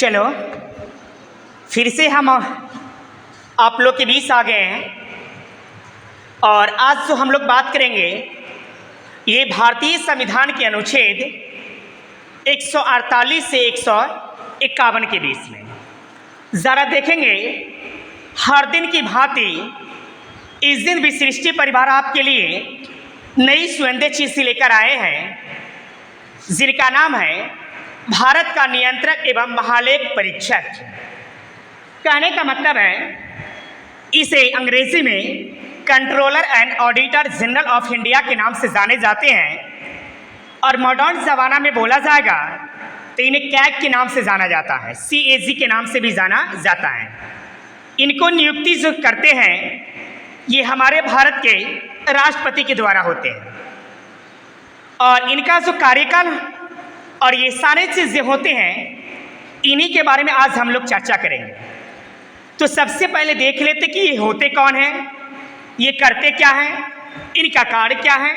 चलो फिर से हम आप लोग के बीच आ गए हैं और आज जो हम लोग बात करेंगे ये भारतीय संविधान के अनुच्छेद 148 से 151 के बीच में ज़रा देखेंगे। हर दिन की भांति इस दिन भी सृष्टि परिवार आपके लिए नई सुगंधित चीज़ लेकर आए हैं जिनका नाम है भारत का नियंत्रक एवं महालेख परीक्षक। कहने का मतलब है इसे अंग्रेजी में controller and auditor general of India के नाम से जाने जाते हैं और मॉडर्न ज़माना में बोला जाएगा तो इन्हें कैग के नाम से जाना जाता है, CAG के नाम से भी जाना जाता है। इनको नियुक्ति जो करते हैं ये हमारे भारत के राष्ट्रपति के द्वारा होते हैं और इनका जो कार्यकाल और ये सारे चीज़ें होते हैं इन्हीं के बारे में आज हम लोग चर्चा करेंगे। तो सबसे पहले देख लेते कि ये होते कौन हैं, ये करते क्या हैं, इनका कार्य क्या है।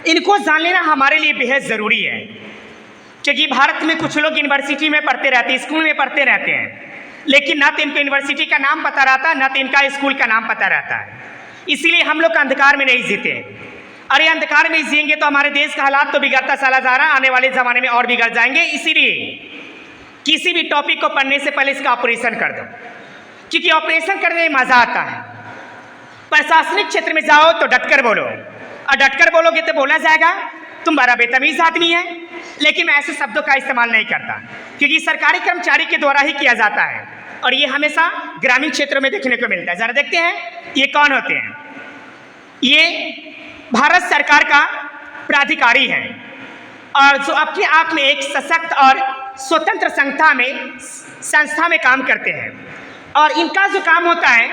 इनको जान लेना हमारे लिए बेहद ज़रूरी है क्योंकि भारत में कुछ लोग यूनिवर्सिटी में पढ़ते रहते हैं, स्कूल में पढ़ते रहते हैं, लेकिन ना तो इनको यूनिवर्सिटी का नाम पता रहता, ना तो इनका स्कूल का नाम पता रहता है। इसीलिए हम लोग अंधकार में नहीं जीते। अरे अंधकार में जिएंगे तो हमारे देश का हालात तो बिगड़ता चला जा रहा है, आने वाले ज़माने में और बिगड़ जाएंगे। इसीलिए किसी भी टॉपिक को पढ़ने से पहले इसका ऑपरेशन कर दो क्योंकि ऑपरेशन करने में मज़ा आता है। प्रशासनिक क्षेत्र में जाओ तो डटकर बोलो और डटकर बोलोगे तो बोला जाएगा तुम बड़ा बेतमीज़ आदमी है, लेकिन मैं ऐसे शब्दों का इस्तेमाल नहीं करता क्योंकि सरकारी कर्मचारी के द्वारा ही किया जाता है और ये हमेशा ग्रामीण क्षेत्रों में देखने को मिलता है। ज़रा देखते हैं ये कौन होते हैं। ये भारत सरकार का प्राधिकारी है और जो अपने आप में एक सशक्त और स्वतंत्र संस्था में काम करते हैं और इनका जो काम होता है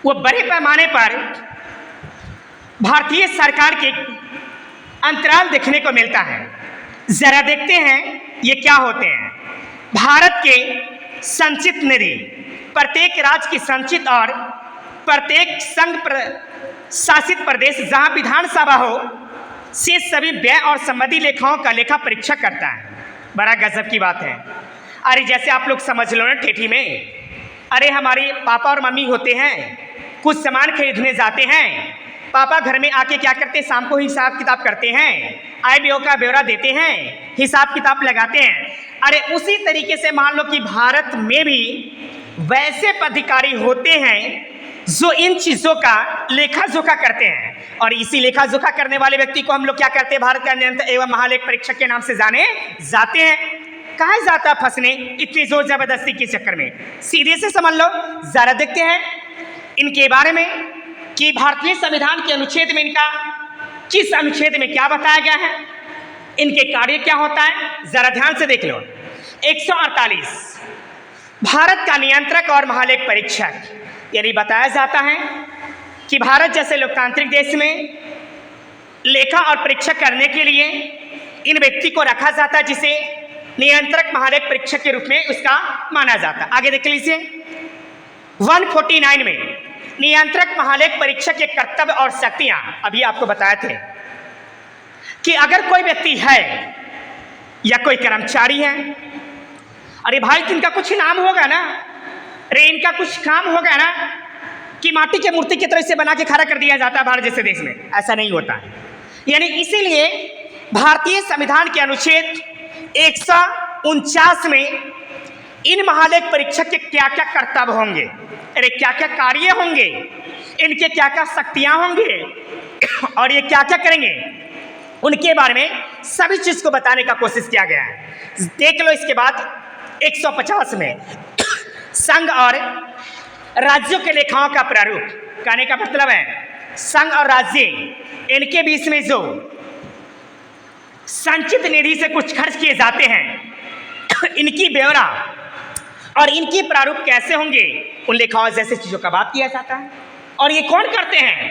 वो बड़े पैमाने पर भारतीय सरकार के अंतराल देखने को मिलता है। जरा देखते हैं ये क्या होते हैं। भारत के संचित निधि प्रत्येक राज्य की संचित और प्रत्येक संघ शासित प्रदेश जहां विधानसभा हो से सभी व्यय और संबंधी लेखाओं का लेखा परीक्षक करता है। बड़ा गजब की बात है। अरे जैसे आप लोग समझ लो ना ठेठी में, अरे हमारे पापा और मम्मी होते हैं, कुछ सामान खरीदने जाते हैं, पापा घर में आके क्या करते हैं, शाम को हिसाब किताब करते हैं, आय व्यय का ब्यौरा देते हैं, हिसाब किताब लगाते हैं। अरे उसी तरीके से मान लो कि भारत में भी वैसे पदाधिकारी होते हैं जो इन चीज़ों का लेखा जोखा करते हैं और इसी लेखा जोखा करने वाले व्यक्ति को हम लोग क्या करते हैं, भारत का नियंत्रक एवं महालेख परीक्षक के नाम से जाने जाते हैं। कहाँ जाता फंसने इतनी जोर जबरदस्ती के चक्कर में, सीधे से समझ लो। जरा देखते हैं इनके बारे में कि भारतीय संविधान के अनुच्छेद में इनका किस अनुच्छेद में क्या बताया गया है, इनके कार्य क्या होता है। जरा ध्यान से देख लो। 148 भारत का नियंत्रक और महालेख परीक्षक, यानी बताया जाता है कि भारत जैसे लोकतांत्रिक देश में लेखा और परीक्षक करने के लिए इन व्यक्ति को रखा जाता है जिसे नियंत्रक महालेख परीक्षक के रूप में उसका माना जाता है। आगे देख लीजिए 149 में नियंत्रक महालेख परीक्षक के कर्तव्य और शक्तियां अभी आपको बताए थे कि अगर कोई व्यक्ति है या कोई कर्मचारी है, अरे भाई इनका कुछ नाम होगा ना, अरे इनका कुछ काम होगा ना कि माटी के मूर्ति की तरह से बना के खड़ा कर दिया जाता है भारत जैसे देश में, ऐसा नहीं होता है। यानी इसीलिए भारतीय संविधान के अनुच्छेद 149 में इन महालेख परीक्षक के क्या क्या कर्तव्य होंगे, अरे क्या क्या कार्य होंगे, इनके क्या क्या शक्तियां होंगे और ये क्या क्या करेंगे, उनके बारे में सभी चीज को बताने का कोशिश किया गया है। देख लो इसके बाद 150 में संघ और राज्यों के लेखाओं का प्रारूप। कहने का मतलब है संघ और राज्य इनके बीच में जो संचित निधि से कुछ खर्च किए जाते हैं इनकी ब्यौरा और इनकी प्रारूप कैसे होंगे, उन लेखाओं जैसे चीज़ों का बात किया जाता है। और ये कौन करते हैं,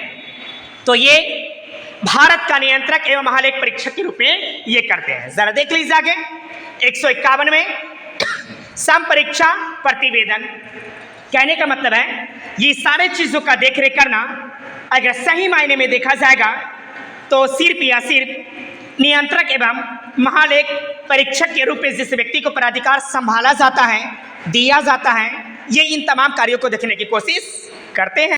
तो ये भारत का नियंत्रक एवं महालेख परीक्षक के रूप में ये करते हैं। जरा देख लीजिए आगे 151 में संपरीक्षा प्रतिवेदन। कहने का मतलब है ये सारे चीज़ों का देखरेख करना अगर सही मायने में देखा जाएगा तो सिर्फ या सिर्फ नियंत्रक एवं महालेख परीक्षक के रूप में जिस व्यक्ति को पदाधिकार संभाला जाता है, दिया जाता है, ये इन तमाम कार्यों को देखने की कोशिश करते हैं।